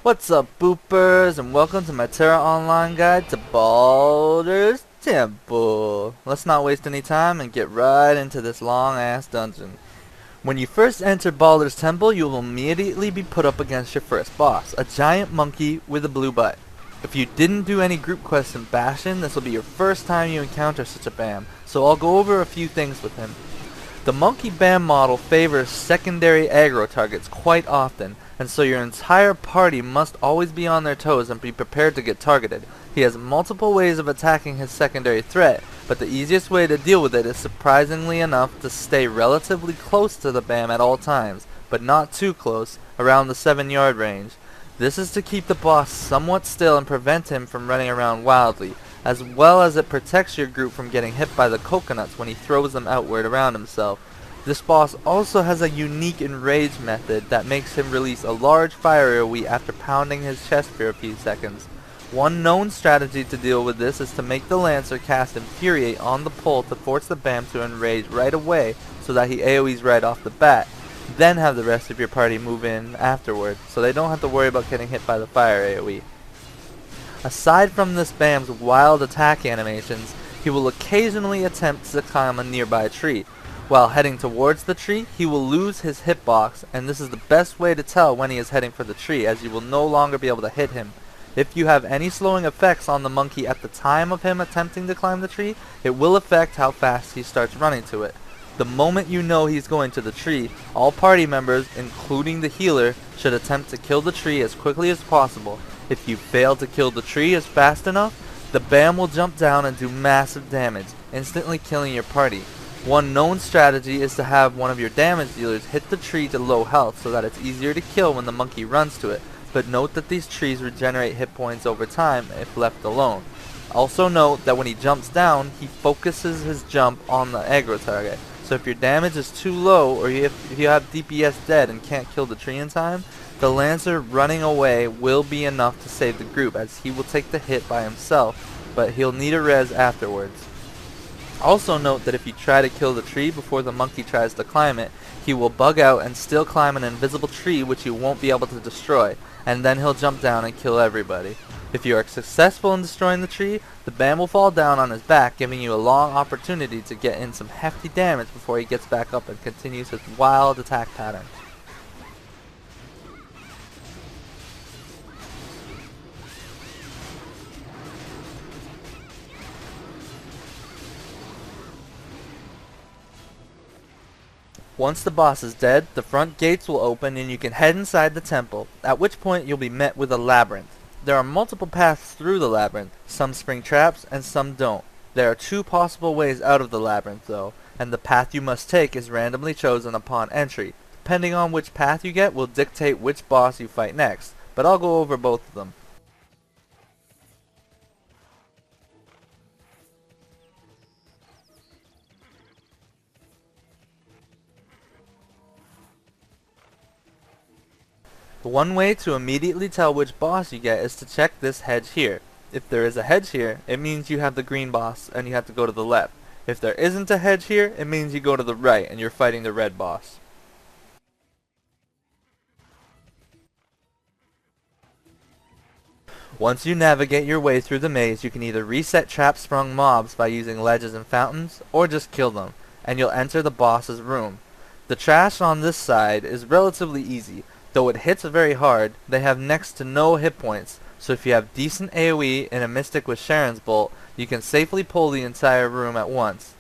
What's up, boopers, and welcome to my Tera online guide to Baldur's Temple. Let's not waste any time and get right into this long-ass dungeon. When you first enter Baldur's Temple, you will immediately be put up against your first boss, a giant monkey with a blue butt. If you didn't do any group quests in Bastion, this will be your first time you encounter such a BAM, so I'll go over a few things with him. The monkey BAM model favors secondary aggro targets quite often, and so your entire party must always be on their toes and be prepared to get targeted. He has multiple ways of attacking his secondary threat, but the easiest way to deal with it is surprisingly enough to stay relatively close to the BAM at all times, but not too close, around the 7-yard range. This is to keep the boss somewhat still and prevent him from running around wildly, as well as it protects your group from getting hit by the coconuts when he throws them outward around himself. This boss also has a unique enrage method that makes him release a large fire AoE after pounding his chest for a few seconds. One known strategy to deal with this is to make the Lancer cast Infuriate on the pole to force the BAM to enrage right away so that he AoEs right off the bat. Then have the rest of your party move in afterward, so they don't have to worry about getting hit by the fire AoE. Aside from this BAM's wild attack animations, he will occasionally attempt to climb a nearby tree. While heading towards the tree, he will lose his hitbox, and this is the best way to tell when he is heading for the tree, as you will no longer be able to hit him. If you have any slowing effects on the monkey at the time of him attempting to climb the tree, it will affect how fast he starts running to it. The moment you know he's going to the tree, all party members, including the healer, should attempt to kill the tree as quickly as possible. If you fail to kill the tree as fast enough, the BAM will jump down and do massive damage, instantly killing your party. One known strategy is to have one of your damage dealers hit the tree to low health so that it's easier to kill when the monkey runs to it, but note that these trees regenerate hit points over time if left alone. Also note that when he jumps down, he focuses his jump on the aggro target, so if your damage is too low or if you have DPS dead and can't kill the tree in time, the Lancer running away will be enough to save the group, as he will take the hit by himself, but he'll need a res afterwards. Also note that if you try to kill the tree before the monkey tries to climb it, he will bug out and still climb an invisible tree which you won't be able to destroy, and then he'll jump down and kill everybody. If you are successful in destroying the tree, the BAM will fall down on his back, giving you a long opportunity to get in some hefty damage before he gets back up and continues his wild attack pattern. Once the boss is dead, the front gates will open and you can head inside the temple, at which point you'll be met with a labyrinth. There are multiple paths through the labyrinth, some spring traps and some don't. There are 2 possible ways out of the labyrinth though, and the path you must take is randomly chosen upon entry. Depending on which path you get will dictate which boss you fight next, but I'll go over both of them. One way to immediately tell which boss you get is to check this hedge here. If there is a hedge here, it means you have the green boss and you have to go to the left. If there isn't a hedge here, it means you go to the right and you're fighting the red boss. Once you navigate your way through the maze, you can either reset trap-sprung mobs by using ledges and fountains, or just kill them, and you'll enter the boss's room. The trash on this side is relatively easy. Though it hits very hard, they have next to no hit points, so if you have decent AoE and a mystic with Sharan's bolt, you can safely pull the entire room at once.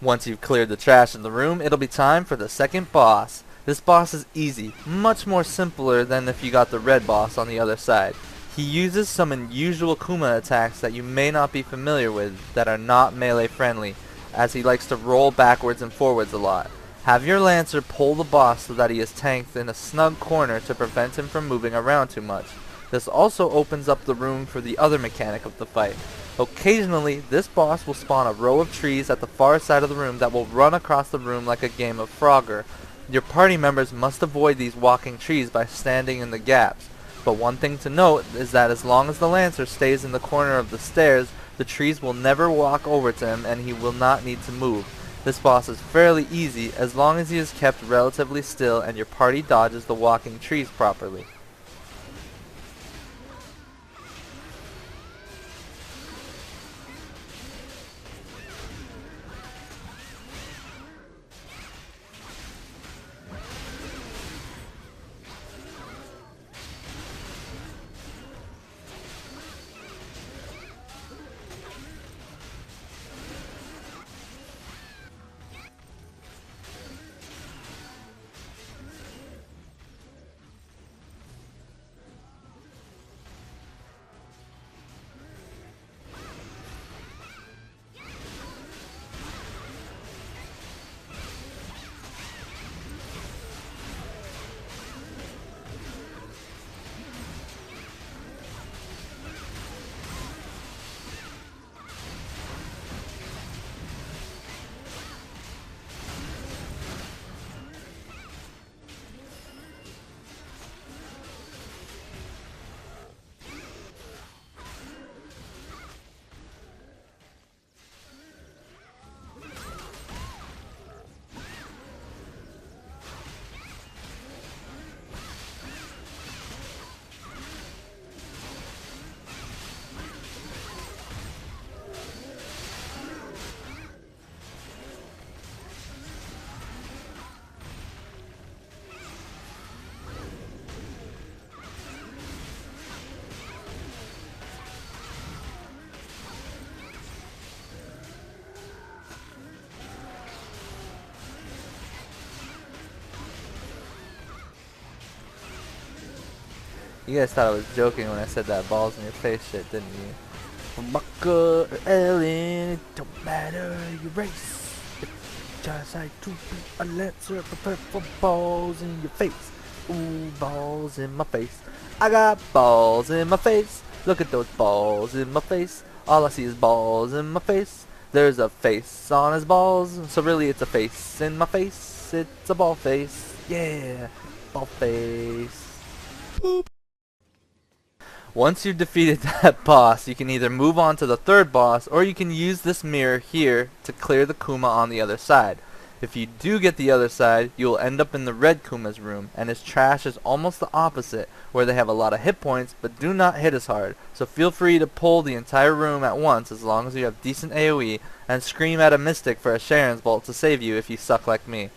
Once you've cleared the trash in the room, it'll be time for the second boss. This boss is easy, much more simpler than if you got the red boss on the other side. He uses some unusual kuma attacks that you may not be familiar with that are not melee friendly, as he likes to roll backwards and forwards a lot. Have your lancer pull the boss so that he is tanked in a snug corner to prevent him from moving around too much. This also opens up the room for the other mechanic of the fight. Occasionally, this boss will spawn a row of trees at the far side of the room that will run across the room like a game of Frogger. Your party members must avoid these walking trees by standing in the gaps. But one thing to note is that as long as the lancer stays in the corner of the stairs, the trees will never walk over to him and he will not need to move. This boss is fairly easy as long as he is kept relatively still and your party dodges the walking trees properly. You guys thought I was joking when I said that balls in your face shit, didn't you? Bucker or Ellen, it don't matter your race. If you just like to be a lancer, prepare for balls in your face. Ooh, balls in my face. I got balls in my face. Look at those balls in my face. All I see is balls in my face. There's a face on his balls, so really it's a face in my face. It's a ball face. Yeah, ball face. Boop. Once you've defeated that boss, you can either move on to the third boss, or you can use this mirror here to clear the kuma on the other side. If you do get the other side, you will end up in the red kuma's room, and his trash is almost the opposite, where they have a lot of hit points, but do not hit as hard. So feel free to pull the entire room at once as long as you have decent AoE, and scream at a mystic for a Sharan's bolt to save you if you suck like me.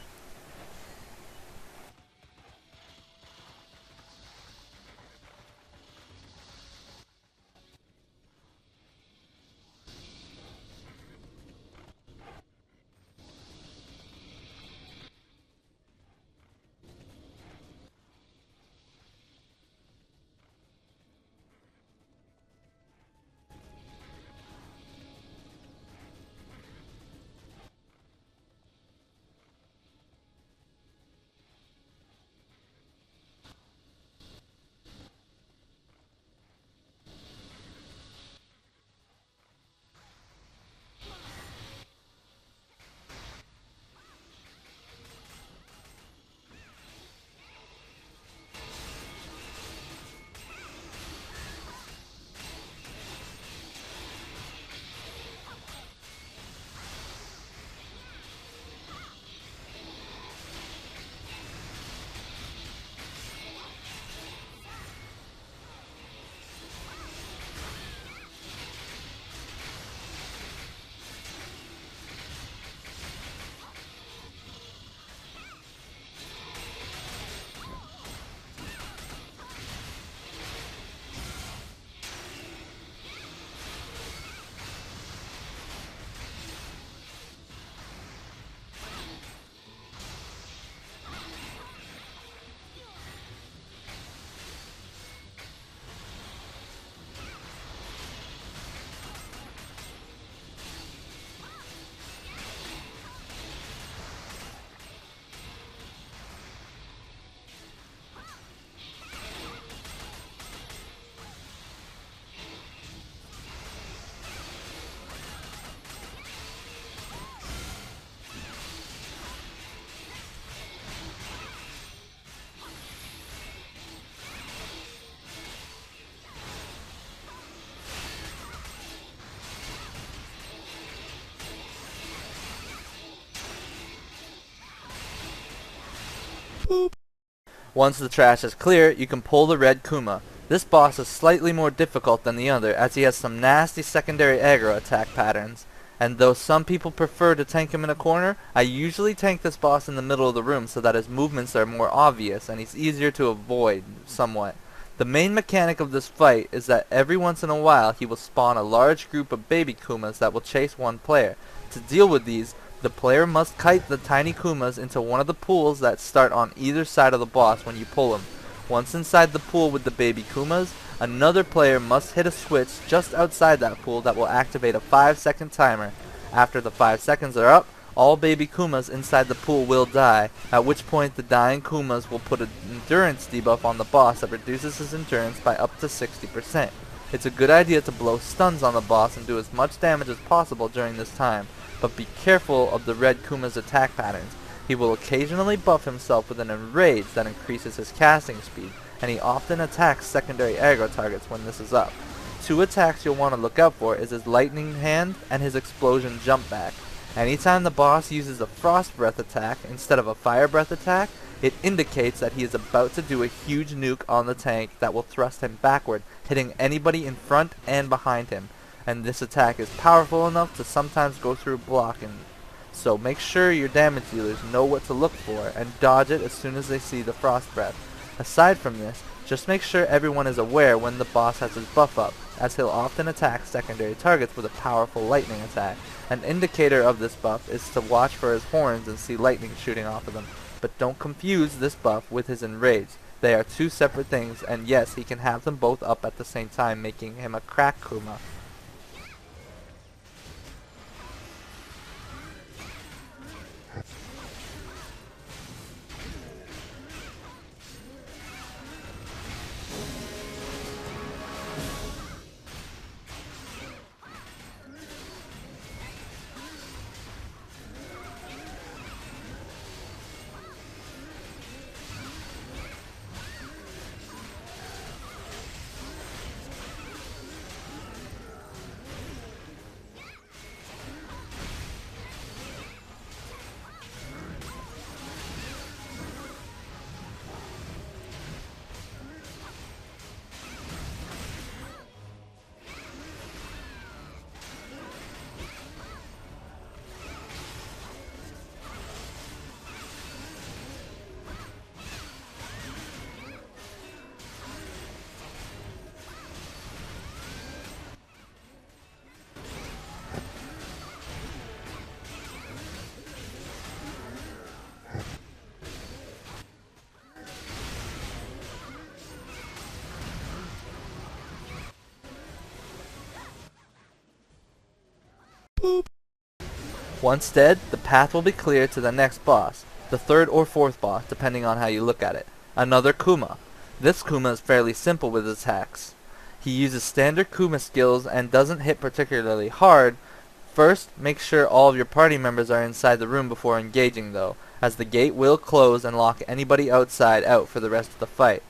Once the trash is clear, you can pull the red kuma. This boss is slightly more difficult than the other, as he has some nasty secondary aggro attack patterns. And though some people prefer to tank him in a corner, I usually tank this boss in the middle of the room so that his movements are more obvious and he's easier to avoid somewhat. The main mechanic of this fight is that every once in a while he will spawn a large group of baby kumas that will chase one player. To deal with these, the player must kite the tiny kumas into one of the pools that start on either side of the boss when you pull him. Once inside the pool with the baby kumas, another player must hit a switch just outside that pool that will activate a 5-second timer. After the 5 seconds are up, all baby kumas inside the pool will die, at which point the dying kumas will put an endurance debuff on the boss that reduces his endurance by up to 60%. It's a good idea to blow stuns on the boss and do as much damage as possible during this time, but be careful of the red kuma's attack patterns. He will occasionally buff himself with an enrage that increases his casting speed, and he often attacks secondary aggro targets when this is up. Two attacks you'll want to look out for is his lightning hand and his explosion jump back. Anytime the boss uses a frost breath attack instead of a fire breath attack, it indicates that he is about to do a huge nuke on the tank that will thrust him backward, hitting anybody in front and behind him. And this attack is powerful enough to sometimes go through blocking. So make sure your damage dealers know what to look for and dodge it as soon as they see the frost breath. Aside from this, just make sure everyone is aware when the boss has his buff up, as he'll often attack secondary targets with a powerful lightning attack. An indicator of this buff is to watch for his horns and see lightning shooting off of them. But don't confuse this buff with his enrage. They are two separate things, and yes, he can have them both up at the same time, making him a crack kuma. Once dead, the path will be clear to the next boss, the third or fourth boss, depending on how you look at it. Another kuma. This kuma is fairly simple with his attacks. He uses standard kuma skills and doesn't hit particularly hard. First, make sure all of your party members are inside the room before engaging though, as the gate will close and lock anybody outside out for the rest of the fight.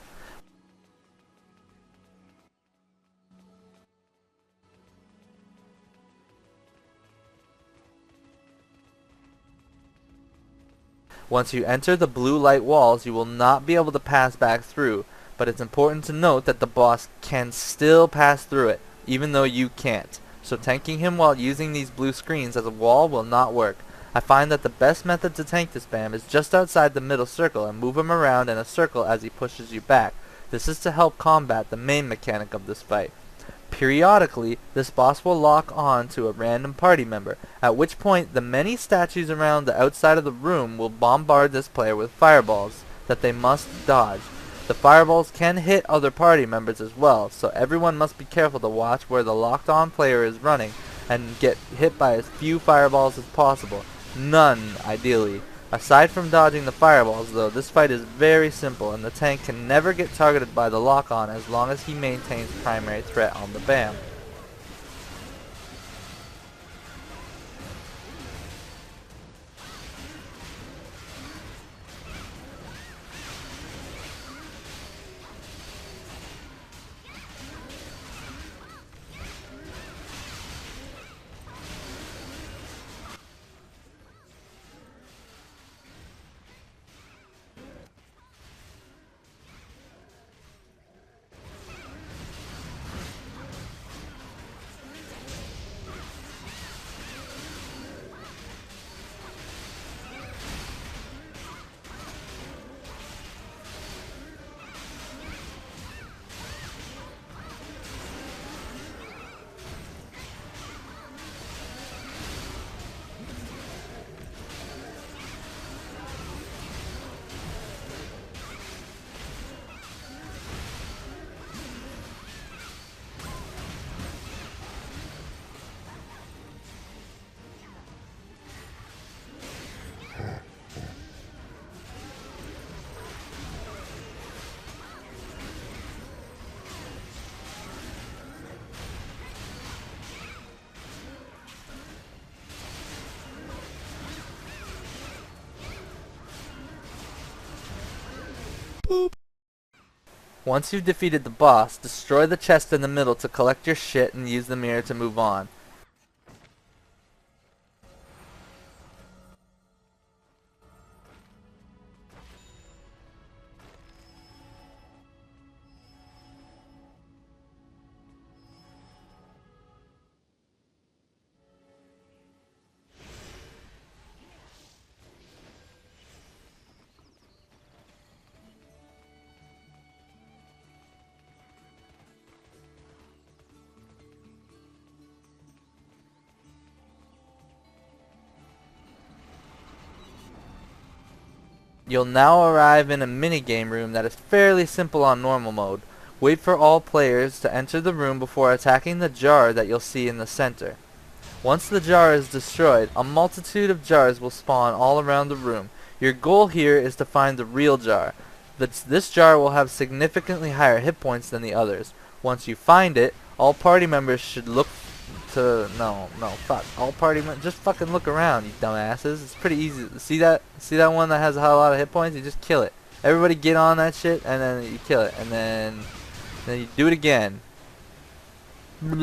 Once you enter the blue light walls, you will not be able to pass back through, but it's important to note that the boss can still pass through it, even though you can't. So tanking him while using these blue screens as a wall will not work. I find that the best method to tank this spam is just outside the middle circle and move him around in a circle as he pushes you back. This is to help combat the main mechanic of this fight. Periodically, this boss will lock on to a random party member, at which point the many statues around the outside of the room will bombard this player with fireballs that they must dodge. The fireballs can hit other party members as well, so everyone must be careful to watch where the locked on player is running and get hit by as few fireballs as possible. None, ideally. Aside from dodging the fireballs though, this fight is very simple and the tank can never get targeted by the lock-on as long as he maintains primary threat on the BAM. Once you've defeated the boss, destroy the chest in the middle to collect your shit and use the mirror to move on. You'll now arrive in a minigame room that is fairly simple on normal mode. Wait for all players to enter the room before attacking the jar that you'll see in the center. Once the jar is destroyed, a multitude of jars will spawn all around the room. Your goal here is to find the real jar. This jar will have significantly higher hit points than the others. Once you find it, all party members should look to fuck. All party members just fucking look around, you dumbasses. It's pretty easy. See that one that has a lot of hit points? You just kill it. Everybody get on that shit and then you kill it and then you do it again. I'm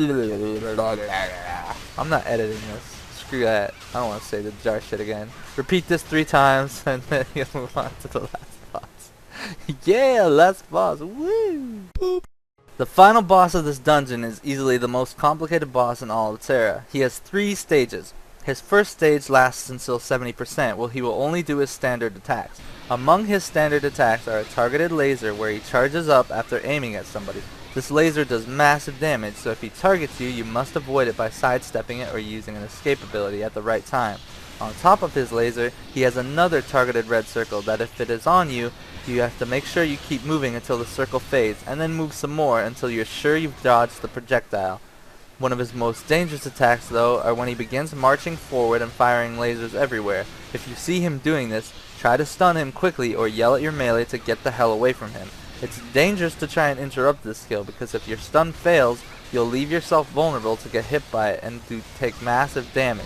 not editing this. Screw that. I don't want to say the jar shit again. Repeat this 3 times and then you move on to the last boss. Yeah, last boss. Woo! Boop. The final boss of this dungeon is easily the most complicated boss in all of Tera. He has 3 stages. His first stage lasts until 70%, while he will only do his standard attacks. Among his standard attacks are a targeted laser where he charges up after aiming at somebody. This laser does massive damage, so if he targets you, you must avoid it by sidestepping it or using an escape ability at the right time. On top of his laser, he has another targeted red circle that if it is on you, you have to make sure you keep moving until the circle fades, and then move some more until you're sure you've dodged the projectile. One of his most dangerous attacks, though, are when he begins marching forward and firing lasers everywhere. If you see him doing this, try to stun him quickly or yell at your melee to get the hell away from him. It's dangerous to try and interrupt this skill because if your stun fails, you'll leave yourself vulnerable to get hit by it and take massive damage.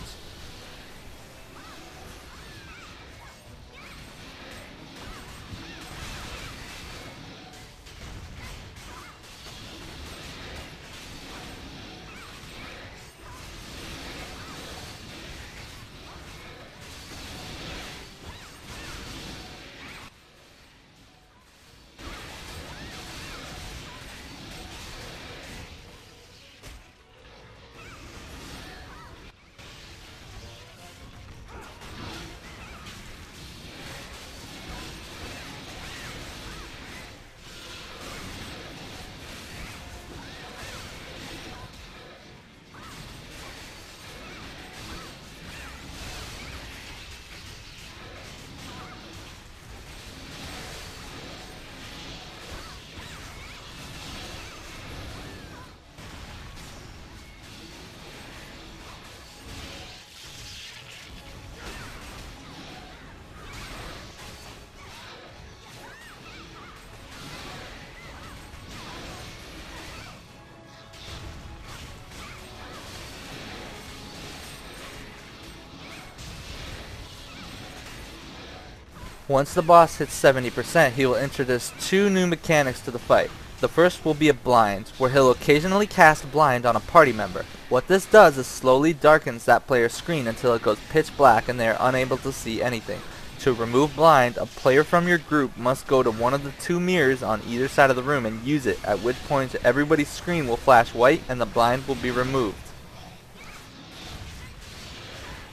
Once the boss hits 70%, he will introduce 2 new mechanics to the fight. The first will be a blind, where he'll occasionally cast blind on a party member. What this does is slowly darkens that player's screen until it goes pitch black and they are unable to see anything. To remove blind, a player from your group must go to one of the 2 mirrors on either side of the room and use it, at which point everybody's screen will flash white and the blind will be removed.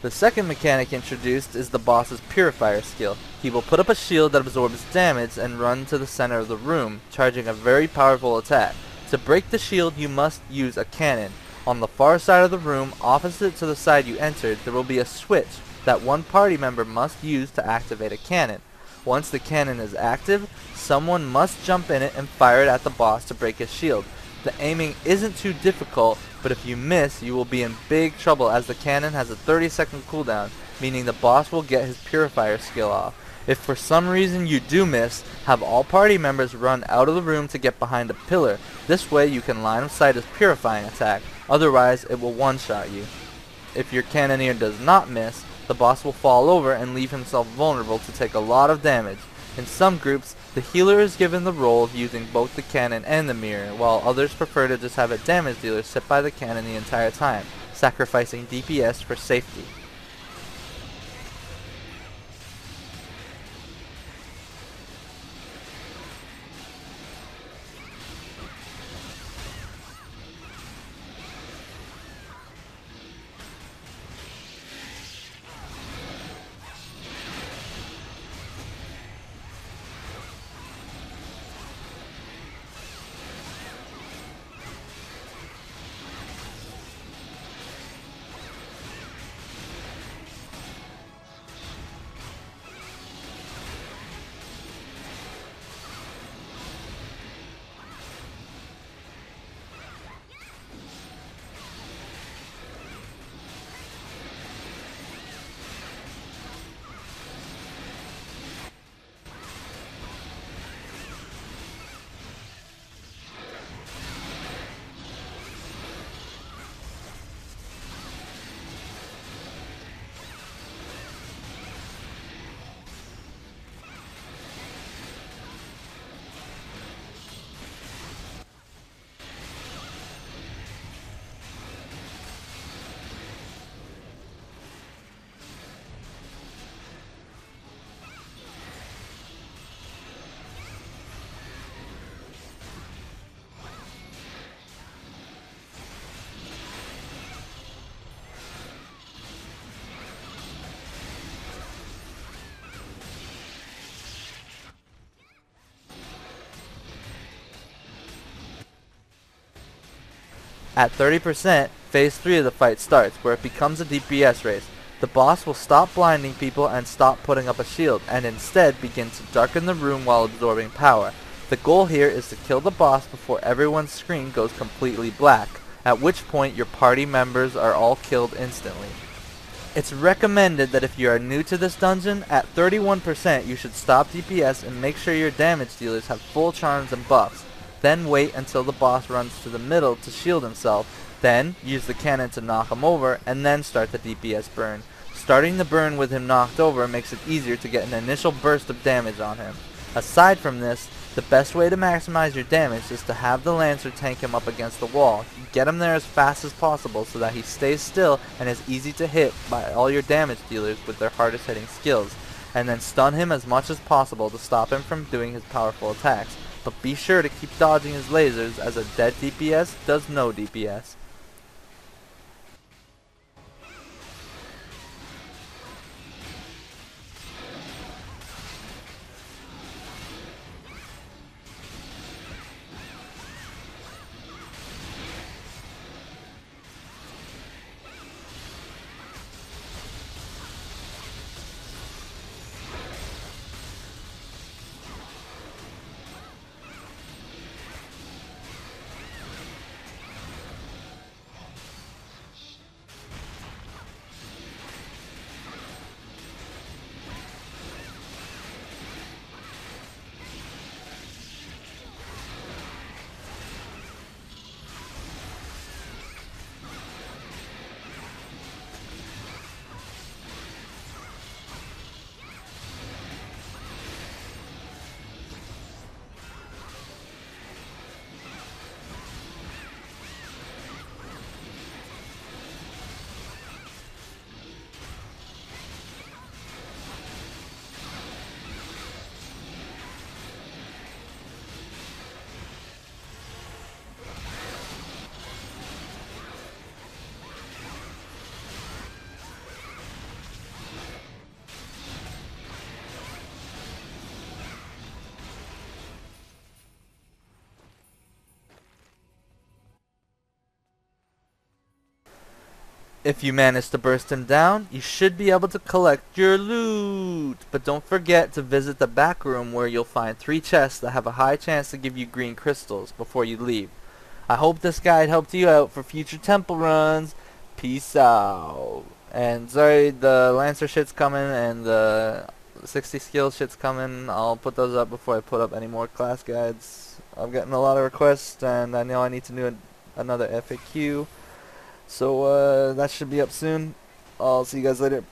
The second mechanic introduced is the boss's purifier skill. He will put up a shield that absorbs damage and run to the center of the room, charging a very powerful attack. To break the shield, you must use a cannon. On the far side of the room, opposite to the side you entered, there will be a switch that one party member must use to activate a cannon. Once the cannon is active, someone must jump in it and fire it at the boss to break his shield. The aiming isn't too difficult, but if you miss, you will be in big trouble as the cannon has a 30-second cooldown, meaning the boss will get his purifier skill off. If for some reason you do miss, have all party members run out of the room to get behind a pillar. This way you can line of sight his purifying attack, otherwise it will one-shot you. If your cannoneer does not miss, the boss will fall over and leave himself vulnerable to take a lot of damage. In some groups, The healer is given the role of using both the cannon and the mirror, while others prefer to just have a damage dealer sit by the cannon the entire time, sacrificing DPS for safety. At 30%, phase 3 of the fight starts, where it becomes a DPS race. The boss will stop blinding people and stop putting up a shield, and instead begin to darken the room while absorbing power. The goal here is to kill the boss before everyone's screen goes completely black, at which point your party members are all killed instantly. It's recommended that if you are new to this dungeon, at 31% you should stop DPS and make sure your damage dealers have full charms and buffs. Then wait until the boss runs to the middle to shield himself, then use the cannon to knock him over, and then start the DPS burn. Starting the burn with him knocked over makes it easier to get an initial burst of damage on him. Aside from this, the best way to maximize your damage is to have the Lancer tank him up against the wall. Get him there as fast as possible so that he stays still and is easy to hit by all your damage dealers with their hardest hitting skills, and then stun him as much as possible to stop him from doing his powerful attacks. But be sure to keep dodging his lasers, as a dead DPS does no DPS. If you manage to burst him down, you should be able to collect your loot. But don't forget to visit the back room, where you'll find 3 chests that have a high chance to give you green crystals before you leave. I hope this guide helped you out for future temple runs. Peace out. And sorry, the Lancer shit's coming and the 60 skill shit's coming. I'll put those up before I put up any more class guides. I'm getting a lot of requests, and I know I need to do another FAQ. So that should be up soon. I'll see you guys later.